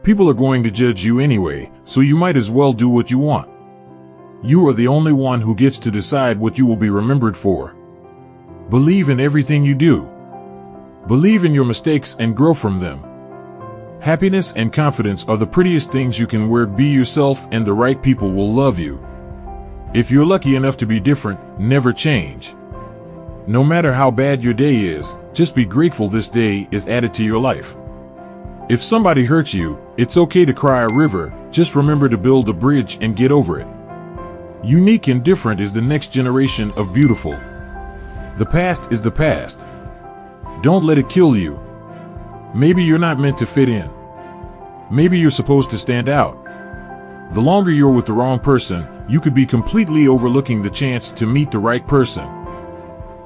People are going to judge you anyway, so you might as well do what you want. You are the only one who gets to decide what you will be remembered for. Believe in everything you do. Believe in your mistakes and grow from them. Happiness and confidence are the prettiest things you can wear. Be yourself and the right people will love you. If you're lucky enough to be different, never change. No matter how bad your day is, just be grateful this day is added to your life. If somebody hurts you, it's okay to cry a river, just remember to build a bridge and get over it. Unique and different is the next generation of beautiful. The past is the past. Don't let it kill you. Maybe you're not meant to fit in. Maybe you're supposed to stand out. The longer you're with the wrong person, you could be completely overlooking the chance to meet the right person.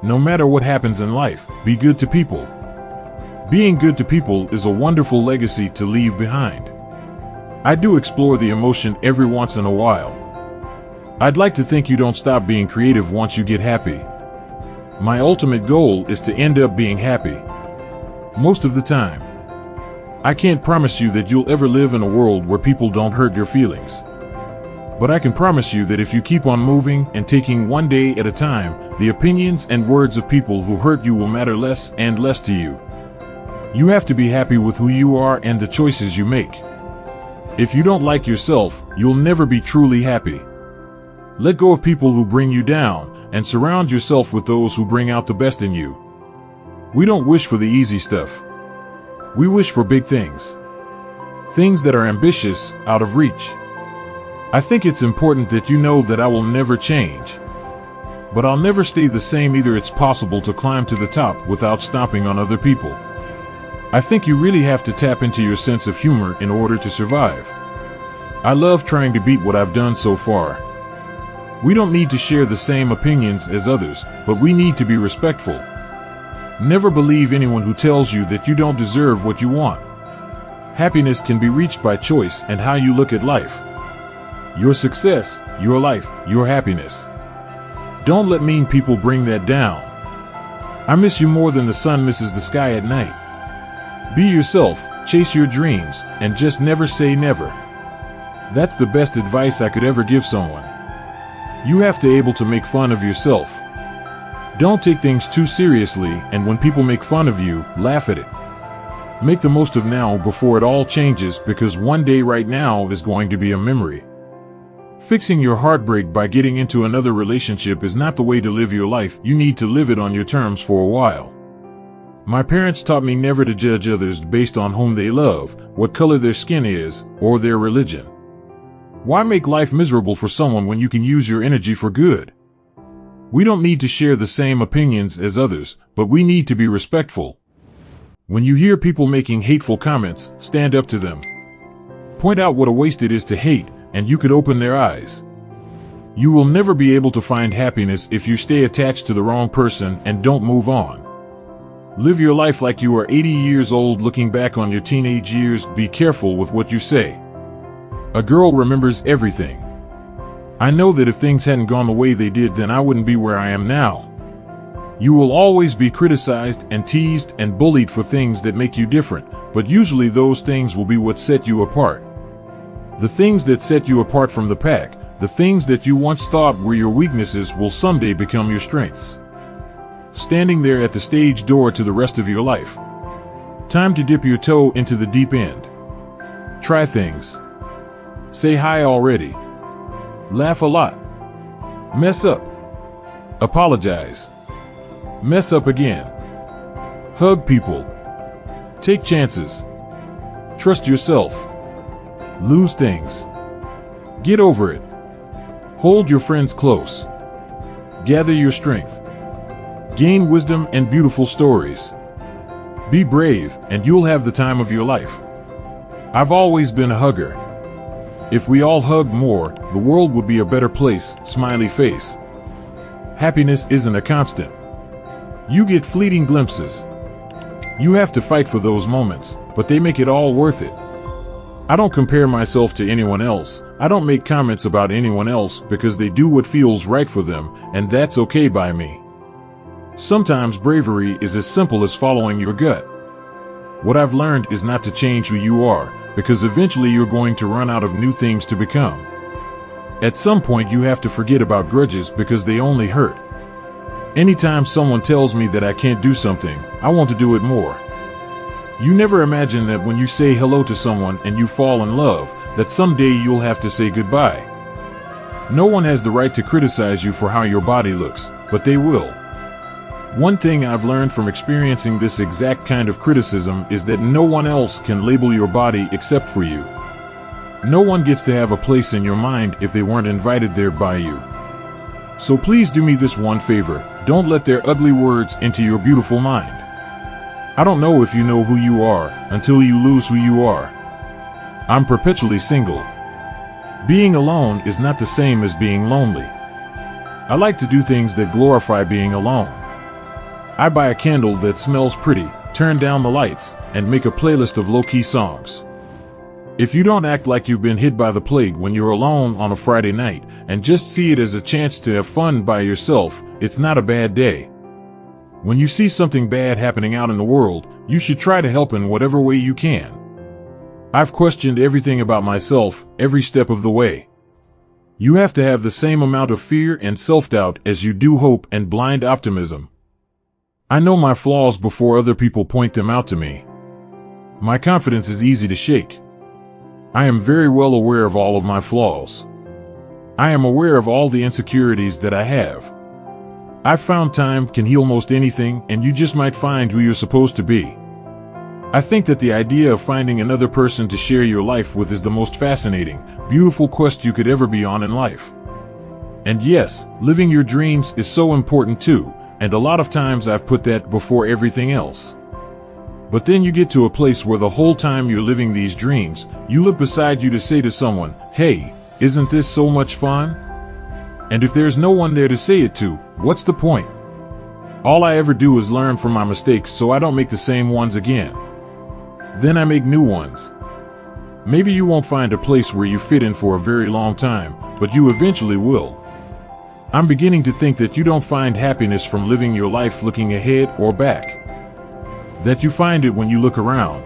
No matter what happens in life, be good to people. Being good to people is a wonderful legacy to leave behind. I do explore the emotion every once in a while. I'd like to think you don't stop being creative once you get happy. My ultimate goal is to end up being happy. Most of the time. I can't promise you that you'll ever live in a world where people don't hurt your feelings. But I can promise you that if you keep on moving and taking one day at a time, the opinions and words of people who hurt you will matter less and less to you. You have to be happy with who you are and the choices you make. If you don't like yourself, you'll never be truly happy. Let go of people who bring you down and surround yourself with those who bring out the best in you. We don't wish for the easy stuff. We wish for big things. Things that are ambitious, out of reach. I think it's important that you know that I will never change. But I'll never stay the same either. It's possible to climb to the top without stomping on other people. I think you really have to tap into your sense of humor in order to survive. I love trying to beat what I've done so far. We don't need to share the same opinions as others, but we need to be respectful. Never believe anyone who tells you that you don't deserve what you want. Happiness can be reached by choice and how you look at life. Your success, your life, your happiness. Don't let mean people bring that down. I miss you more than the sun misses the sky at night. Be yourself, chase your dreams, and just never say never. That's the best advice I could ever give someone. You have to be able to make fun of yourself. Don't take things too seriously, and when people make fun of you, laugh at it. Make the most of now before it all changes, because one day right now is going to be a memory. Fixing your heartbreak by getting into another relationship is not the way to live your life. You need to live it on your terms for a while. My parents taught me never to judge others based on whom they love, what color their skin is, or their religion. Why make life miserable for someone when you can use your energy for good? We don't need to share the same opinions as others, but we need to be respectful. When you hear people making hateful comments, stand up to them. Point out what a waste it is to hate, and you could open their eyes. You will never be able to find happiness if you stay attached to the wrong person and don't move on. Live your life like you are 80 years old looking back on your teenage years. Be careful with what you say. A girl remembers everything. I know that if things hadn't gone the way they did, then I wouldn't be where I am now. You will always be criticized and teased and bullied for things that make you different, but usually those things will be what set you apart. The things that set you apart from the pack, the things that you once thought were your weaknesses, will someday become your strengths. Standing there at the stage door to the rest of your life. Time to dip your toe into the deep end. Try things. Say hi already. Laugh a lot. Mess up. Apologize. Mess up again. Hug people. Take chances. Trust yourself. Lose things. Get over it. Hold your friends close. Gather your strength. Gain wisdom and beautiful stories. Be brave, and you'll have the time of your life. I've always been a hugger. If we all hugged more, the world would be a better place. Smiley face. Happiness isn't a constant. You get fleeting glimpses. You have to fight for those moments, but they make it all worth it. I don't compare myself to anyone else. I don't make comments about anyone else because they do what feels right for them, and that's okay by me. Sometimes bravery is as simple as following your gut. What I've learned is not to change who you are, because eventually you're going to run out of new things to become. At some point you have to forget about grudges because they only hurt. Anytime someone tells me that I can't do something, I want to do it more. You never imagine that when you say hello to someone and you fall in love, that someday you'll have to say goodbye. No one has the right to criticize you for how your body looks, but they will. One thing I've learned from experiencing this exact kind of criticism is that no one else can label your body except for you. No one gets to have a place in your mind if they weren't invited there by you. So please do me this one favor, don't let their ugly words into your beautiful mind. I don't know if you know who you are until you lose who you are. I'm perpetually single. Being alone is not the same as being lonely. I like to do things that glorify being alone. I buy a candle that smells pretty, turn down the lights, and make a playlist of low-key songs. If you don't act like you've been hit by the plague when you're alone on a Friday night and just see it as a chance to have fun by yourself, it's not a bad day. When you see something bad happening out in the world, you should try to help in whatever way you can. I've questioned everything about myself every step of the way. You have to have the same amount of fear and self-doubt as you do hope and blind optimism. I know my flaws before other people point them out to me. My confidence is easy to shake. I am very well aware of all of my flaws. I am aware of all the insecurities that I have. I've found time can heal most anything, and you just might find who you're supposed to be. I think that the idea of finding another person to share your life with is the most fascinating, beautiful quest you could ever be on in life. And yes, living your dreams is so important too, and a lot of times I've put that before everything else. But then you get to a place where the whole time you're living these dreams, you look beside you to say to someone, "Hey, isn't this so much fun?" And if there's no one there to say it to, what's the point? All I ever do is learn from my mistakes so I don't make the same ones again. Then I make new ones. Maybe you won't find a place where you fit in for a very long time, but you eventually will. I'm beginning to think that you don't find happiness from living your life looking ahead or back. That you find it when you look around.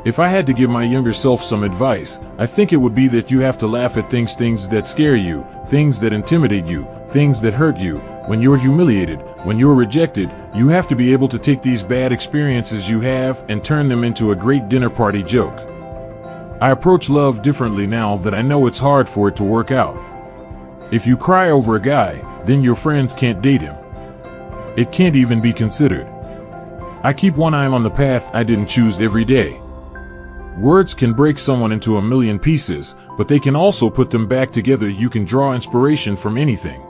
If I had to give my younger self some advice, I think it would be that you have to laugh at things that scare you, things that intimidate you, things that hurt you. When you're humiliated, when you're rejected, you have to be able to take these bad experiences you have and turn them into a great dinner party joke. I approach love differently now that I know it's hard for it to work out. If you cry over a guy, then your friends can't date him. It can't even be considered. I keep one eye on the path I didn't choose every day. Words can break someone into a million pieces, but they can also put them back together. You can draw inspiration from anything.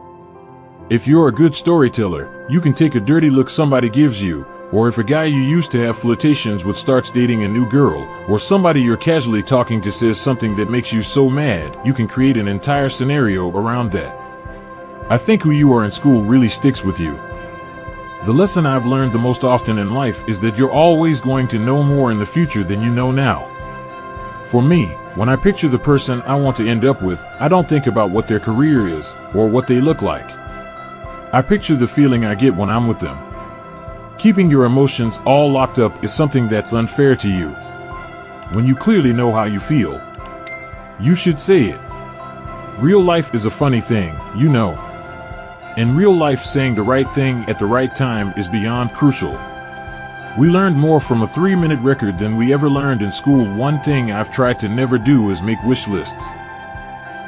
If you're a good storyteller, you can take a dirty look somebody gives you, or if a guy you used to have flirtations with starts dating a new girl, or somebody you're casually talking to says something that makes you so mad, you can create an entire scenario around that. I think who you are in school really sticks with you. The lesson I've learned the most often in life is that you're always going to know more in the future than you know now. For me, when I picture the person I want to end up with, I don't think about what their career is or what they look like. I picture the feeling I get when I'm with them. Keeping your emotions all locked up is something that's unfair to you. When you clearly know how you feel, you should say it. Real life is a funny thing, you know. In real life, saying the right thing at the right time is beyond crucial. We learned more from a 3-minute record than we ever learned in school. One thing I've tried to never do is make wish lists.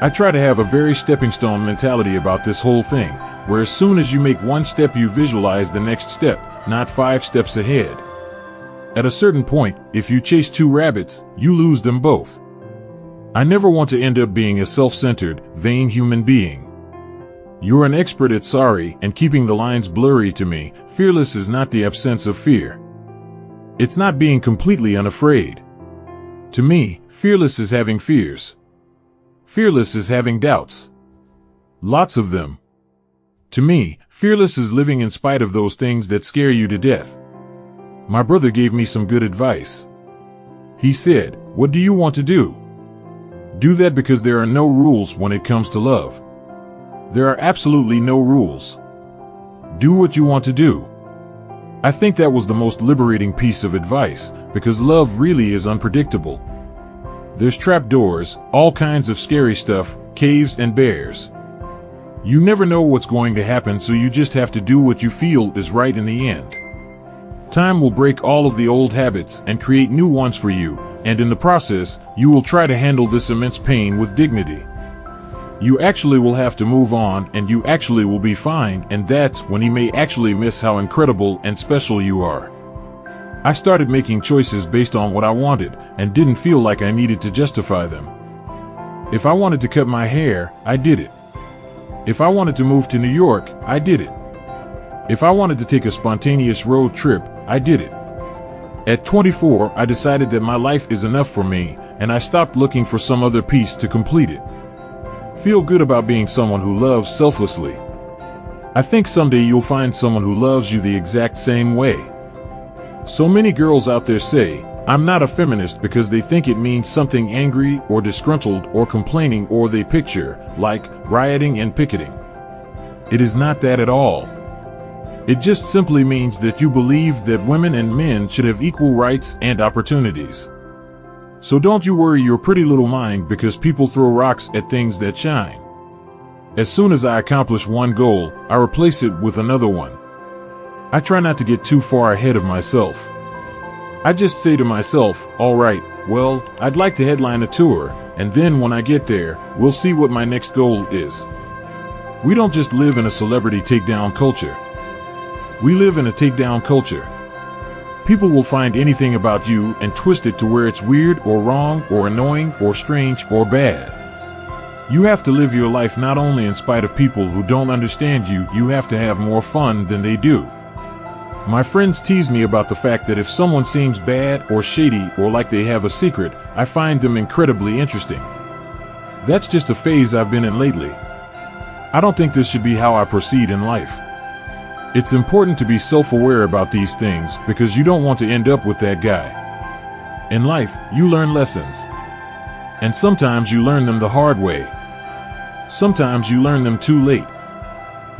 I try to have a very stepping stone mentality about this whole thing, where as soon as you make one step you visualize the next step, not 5 steps ahead. At a certain point, if you chase 2 rabbits, you lose them both. I never want to end up being a self-centered, vain human being. You're an expert at sorry and keeping the lines blurry. To me, fearless is not the absence of fear. It's not being completely unafraid. To me, fearless is having fears. Fearless is having doubts. Lots of them. To me, fearless is living in spite of those things that scare you to death. My brother gave me some good advice. He said, "What do you want to do? Do that, because there are no rules when it comes to love. There are absolutely no rules. Do what you want to do." I think that was the most liberating piece of advice, because love really is unpredictable. There's trapdoors, all kinds of scary stuff, caves and bears. You never know what's going to happen, so you just have to do what you feel is right in the end. Time will break all of the old habits and create new ones for you, and in the process, you will try to handle this immense pain with dignity. You actually will have to move on, and you actually will be fine, and that's when you may actually miss how incredible and special you are. I started making choices based on what I wanted, and didn't feel like I needed to justify them. If I wanted to cut my hair, I did it. If I wanted to move to New York, I did it. If I wanted to take a spontaneous road trip, I did it. At 24, I decided that my life is enough for me, and I stopped looking for some other piece to complete it. Feel good about being someone who loves selflessly. I think someday you'll find someone who loves you the exact same way. So many girls out there say, "I'm not a feminist," because they think it means something angry or disgruntled or complaining, or they picture, like, rioting and picketing. It is not that at all. It just simply means that you believe that women and men should have equal rights and opportunities. So don't you worry your pretty little mind because people throw rocks at things that shine. As soon as I accomplish one goal, I replace it with another one. I try not to get too far ahead of myself. I just say to myself, all right, well, I'd like to headline a tour, and then when I get there, we'll see what my next goal is. We don't just live in a celebrity takedown culture. We live in a takedown culture. People will find anything about you and twist it to where it's weird or wrong or annoying or strange or bad. You have to live your life not only in spite of people who don't understand you, you have to have more fun than they do. My friends tease me about the fact that if someone seems bad or shady or like they have a secret, I find them incredibly interesting. That's just a phase I've been in lately. I don't think this should be how I proceed in life. It's important to be self-aware about these things because you don't want to end up with that guy. In life, you learn lessons. And sometimes you learn them the hard way. Sometimes you learn them too late.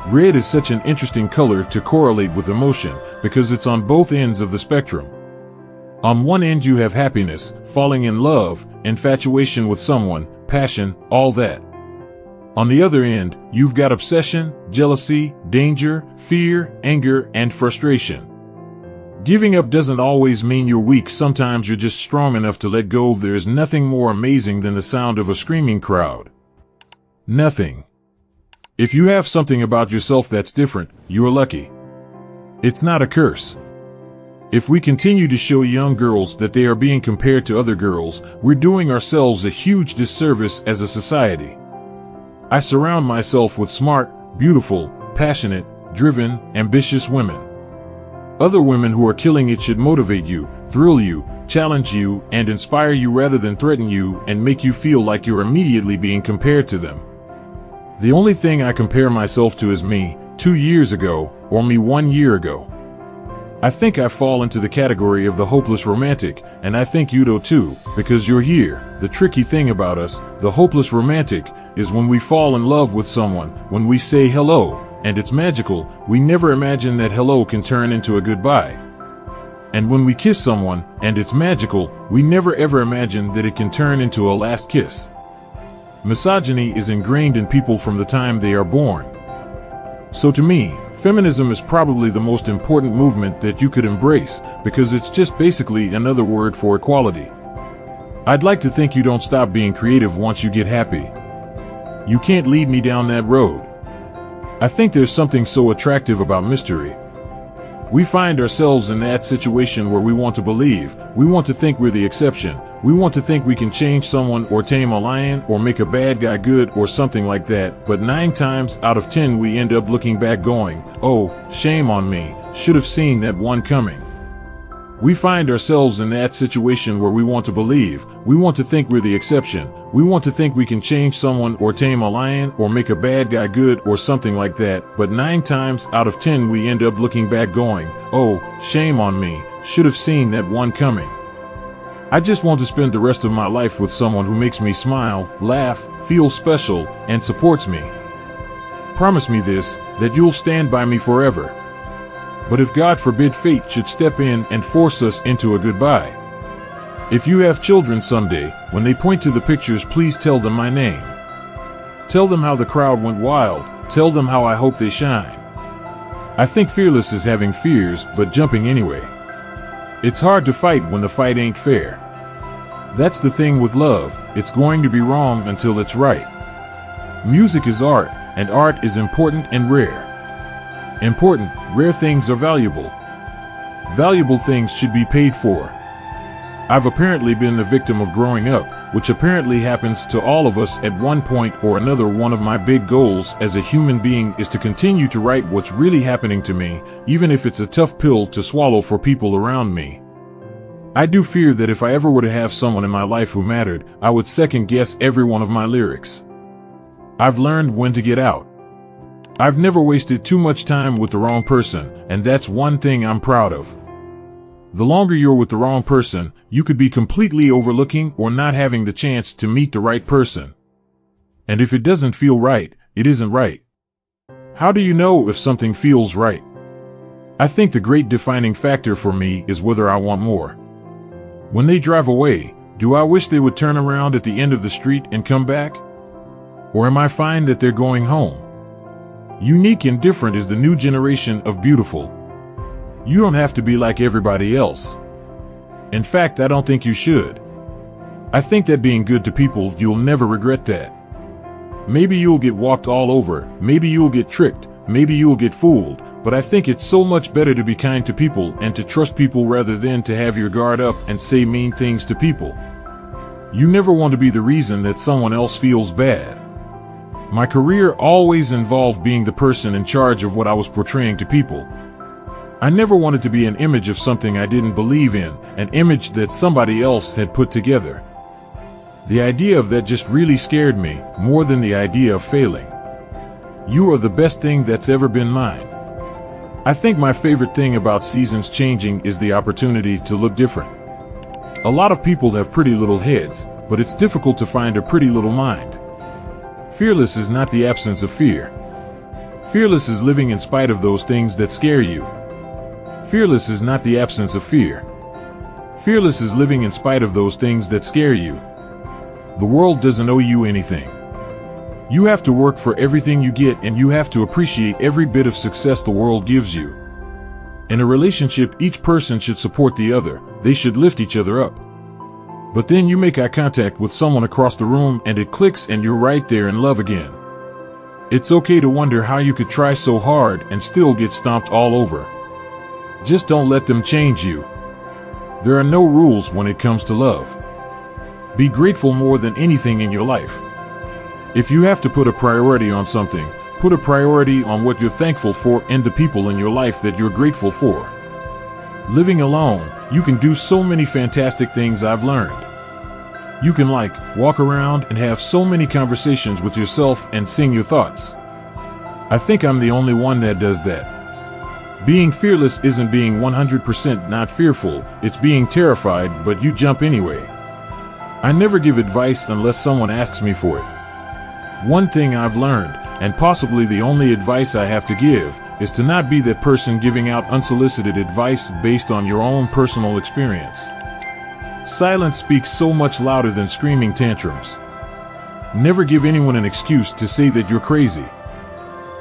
Red is such an interesting color to correlate with emotion because it's on both ends of the spectrum. On one end you have happiness, falling in love, infatuation with someone, passion, all that. On the other end, you've got obsession, jealousy, danger, fear, anger, and frustration. Giving up doesn't always mean you're weak. Sometimes you're just strong enough to let go. There is nothing more amazing than the sound of a screaming crowd. Nothing. If you have something about yourself that's different, you're lucky. It's not a curse. If we continue to show young girls that they are being compared to other girls, we're doing ourselves a huge disservice as a society. I surround myself with smart, beautiful, passionate, driven, ambitious women. Other women who are killing it should motivate you, thrill you, challenge you, and inspire you rather than threaten you and make you feel like you're immediately being compared to them. The only thing I compare myself to is me 2 years ago or me 1 year ago. I think I fall into the category of the hopeless romantic, and I think you do too, because you're here. The tricky thing about us, the hopeless romantic, is when we fall in love with someone, when we say hello, and it's magical, we never imagine that hello can turn into a goodbye. And when we kiss someone, and it's magical, we never ever imagine that it can turn into a last kiss. Misogyny is ingrained in people from the time they are born. So to me, feminism is probably the most important movement that you could embrace, because it's just basically another word for equality. I'd like to think you don't stop being creative once you get happy. You can't lead me down that road. I think there's something so attractive about mystery. We find ourselves in that situation where we want to believe, we want to think we're the exception, we want to think we can change someone or tame a lion or make a bad guy good or something like that, but 9 times out of 10 we end up looking back going, oh, shame on me, should have seen that one coming. We find ourselves in that situation where we want to believe, we want to think we're the exception, we want to think we can change someone or tame a lion or make a bad guy good or something like that, but 9 times out of 10 we end up looking back going, oh, shame on me, should have seen that one coming. I just want to spend the rest of my life with someone who makes me smile, laugh, feel special, and supports me. Promise me this, that you'll stand by me forever. But if God forbid fate should step in and force us into a goodbye, If you have children someday, when they point to the pictures, please tell them my name. Tell them how the crowd went wild. Tell them how I hope they shine. I think fearless is having fears, but jumping anyway. It's hard to fight when the fight ain't fair. That's the thing with love, it's going to be wrong until it's right. Music is art, and art is important and rare. Important, rare things are valuable. Valuable things should be paid for. I've apparently been the victim of growing up, which apparently happens to all of us at one point or another. One of my big goals as a human being is to continue to write what's really happening to me, even if it's a tough pill to swallow for people around me. I do fear that if I ever were to have someone in my life who mattered, I would second guess every one of my lyrics. I've learned when to get out. I've never wasted too much time with the wrong person, and that's one thing I'm proud of. The longer you're with the wrong person, you could be completely overlooking or not having the chance to meet the right person. And if it doesn't feel right, it isn't right. How do you know if something feels right? I think the great defining factor for me is whether I want more. When they drive away, do I wish they would turn around at the end of the street and come back? Or am I fine that they're going home? Unique and different is the new generation of beautiful. You don't have to be like everybody else. In fact, I don't think you should. I think that being good to people, you'll never regret that. Maybe you'll get walked all over, maybe you'll get tricked, maybe you'll get fooled, but I think it's so much better to be kind to people and to trust people rather than to have your guard up and say mean things to people. You never want to be the reason that someone else feels bad. My career always involved being the person in charge of what I was portraying to people. I never wanted to be an image of something I didn't believe in, an image that somebody else had put together. The idea of that just really scared me, more than the idea of failing. You are the best thing that's ever been mine. I think my favorite thing about seasons changing is the opportunity to look different. A lot of people have pretty little heads, but it's difficult to find a pretty little mind. Fearless is not the absence of fear. Fearless is living in spite of those things that scare you. Fearless is not the absence of fear. Fearless is living in spite of those things that scare you. The world doesn't owe you anything. You have to work for everything you get, and you have to appreciate every bit of success the world gives you. In a relationship, each person should support the other. They should lift each other up. But then you make eye contact with someone across the room and it clicks and you're right there in love again. It's okay to wonder how you could try so hard and still get stomped all over. Just don't let them change you. There are no rules when it comes to love. Be grateful more than anything in your life. If you have to put a priority on something, put a priority on what you're thankful for and the people in your life that you're grateful for. Living alone, you can do so many fantastic things I've learned. You can walk around and have so many conversations with yourself and sing your thoughts. I think I'm the only one that does that. Being fearless isn't being 100% not fearful, it's being terrified, but you jump anyway. I never give advice unless someone asks me for it. One thing I've learned, and possibly the only advice I have to give, is to not be that person giving out unsolicited advice based on your own personal experience. Silence speaks so much louder than screaming tantrums. Never give anyone an excuse to say that you're crazy.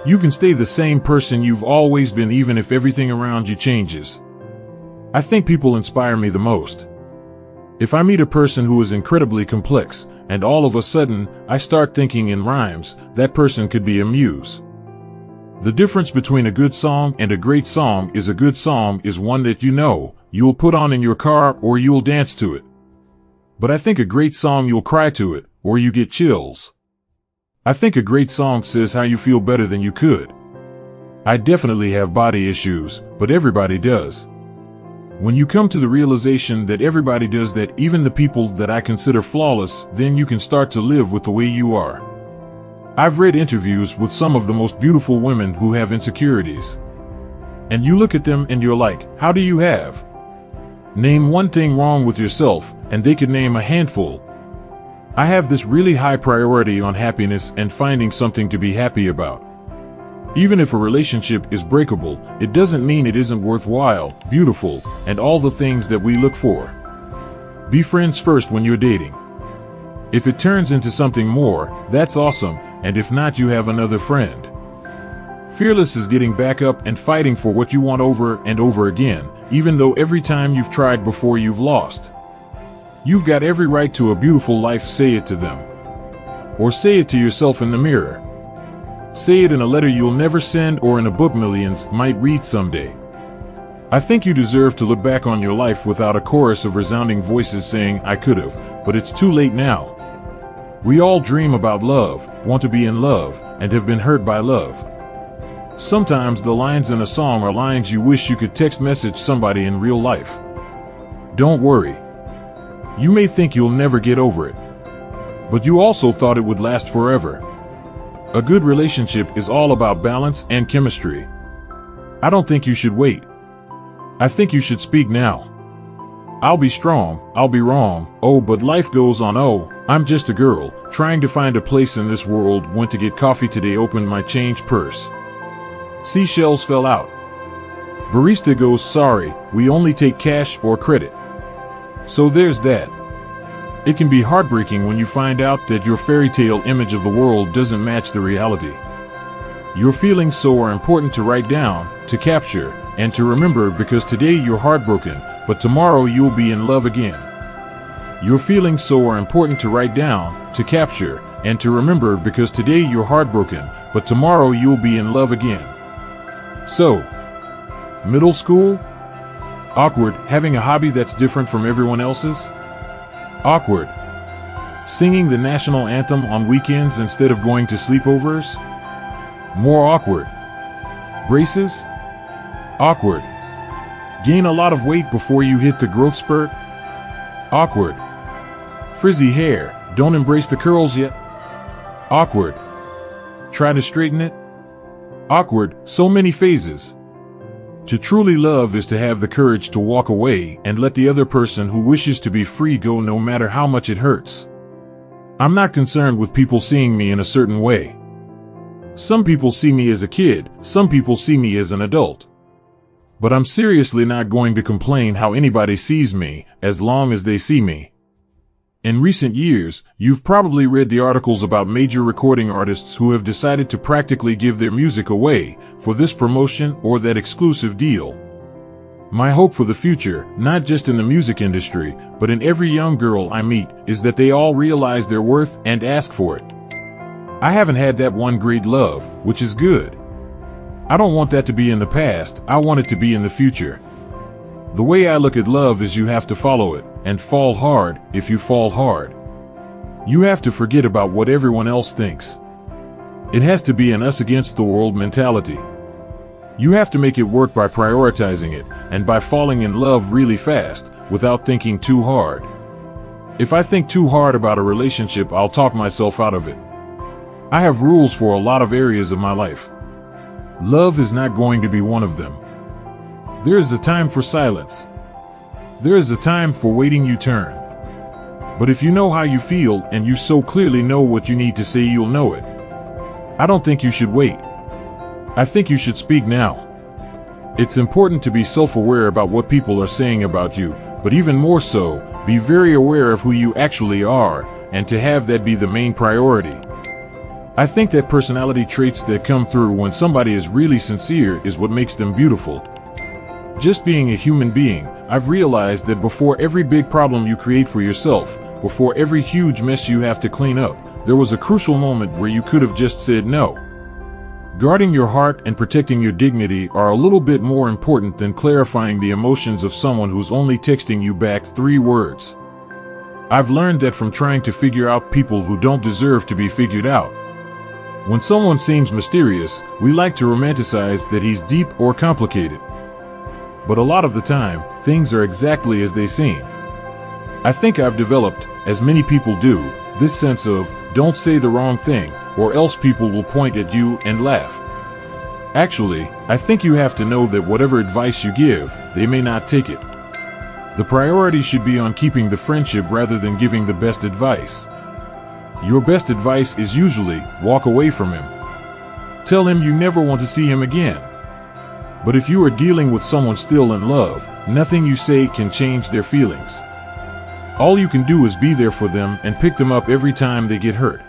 You can stay the same person you've always been even if everything around you changes. I think people inspire me the most. If I meet a person who is incredibly complex, and all of a sudden, I start thinking in rhymes, that person could be a muse. The difference between a good song and a great song is a good song is one that you'll put on in your car or you'll dance to it. But I think a great song you'll cry to it, or you get chills. I think a great song says how you feel better than you could. I definitely have body issues, but everybody does. When you come to the realization that everybody does that, even the people that I consider flawless, then you can start to live with the way you are. I've read interviews with some of the most beautiful women who have insecurities. And you look at them and you're like, how do you have? Name one thing wrong with yourself, and they could name a handful. I have this really high priority on happiness and finding something to be happy about. Even if a relationship is breakable, it doesn't mean it isn't worthwhile, beautiful, and all the things that we look for. Be friends first when you're dating. If it turns into something more, that's awesome, and if not, you have another friend. Fearless is getting back up and fighting for what you want over and over again, even though every time you've tried before you've lost. You've got every right to a beautiful life. Say it to them. Or say it to yourself in the mirror. Say it in a letter you'll never send or in a book millions might read someday. I think you deserve to look back on your life without a chorus of resounding voices saying, "I could've," but it's too late now. We all dream about love, want to be in love, and have been hurt by love. Sometimes the lines in a song are lines you wish you could text message somebody in real life. Don't worry. You may think you'll never get over it, but you also thought it would last forever. A good relationship is all about balance and chemistry. I don't think you should wait. I think you should speak now. I'll be strong, I'll be wrong, oh, but life goes on, oh, I'm just a girl, trying to find a place in this world, went to get coffee today, opened my change purse. Seashells fell out. Barista goes, sorry, we only take cash or credit. So there's that. It can be heartbreaking when you find out that your fairy tale image of the world doesn't match the reality. Your feelings so are important to write down, to capture, and to remember, because today you're heartbroken, but tomorrow you'll be in love again. Your feelings so are important to write down, to capture, and to remember, because today you're heartbroken, but tomorrow you'll be in love again. So, middle school? Awkward, having a hobby that's different from everyone else's? Awkward. Singing the national anthem on weekends instead of going to sleepovers? More awkward. Braces? Awkward. Gain a lot of weight before you hit the growth spurt? Awkward. Frizzy hair, don't embrace the curls yet? Awkward. Try to straighten it? Awkward, so many phases. To truly love is to have the courage to walk away and let the other person who wishes to be free go, no matter how much it hurts. I'm not concerned with people seeing me in a certain way. Some people see me as a kid, some people see me as an adult. But I'm seriously not going to complain how anybody sees me, as long as they see me. In recent years, you've probably read the articles about major recording artists who have decided to practically give their music away for this promotion or that exclusive deal. My hope for the future, not just in the music industry, but in every young girl I meet, is that they all realize their worth and ask for it. I haven't had that one great love, which is good. I don't want that to be in the past, I want it to be in the future. The way I look at love is you have to follow it, and fall hard if you fall hard. You have to forget about what everyone else thinks. It has to be an us against the world mentality. You have to make it work by prioritizing it, and by falling in love really fast, without thinking too hard. If I think too hard about a relationship, I'll talk myself out of it. I have rules for a lot of areas of my life. Love is not going to be one of them. There is a time for silence. There is a time for waiting your turn. But if you know how you feel and you so clearly know what you need to say, you'll know it. I don't think you should wait. I think you should speak now. It's important to be self-aware about what people are saying about you, but even more so, be very aware of who you actually are, and to have that be the main priority. I think that personality traits that come through when somebody is really sincere is what makes them beautiful. Just being a human being, I've realized that before every big problem you create for yourself, before every huge mess you have to clean up, there was a crucial moment where you could have just said no. Guarding your heart and protecting your dignity are a little bit more important than clarifying the emotions of someone who's only texting you back 3 words. I've learned that from trying to figure out people who don't deserve to be figured out. When someone seems mysterious, we like to romanticize that he's deep or complicated. But a lot of the time, things are exactly as they seem. I think I've developed, as many people do, this sense of, don't say the wrong thing, or else people will point at you and laugh. Actually, I think you have to know that whatever advice you give, they may not take it. The priority should be on keeping the friendship rather than giving the best advice. Your best advice is usually, walk away from him. Tell him you never want to see him again. But if you are dealing with someone still in love, nothing you say can change their feelings. All you can do is be there for them and pick them up every time they get hurt.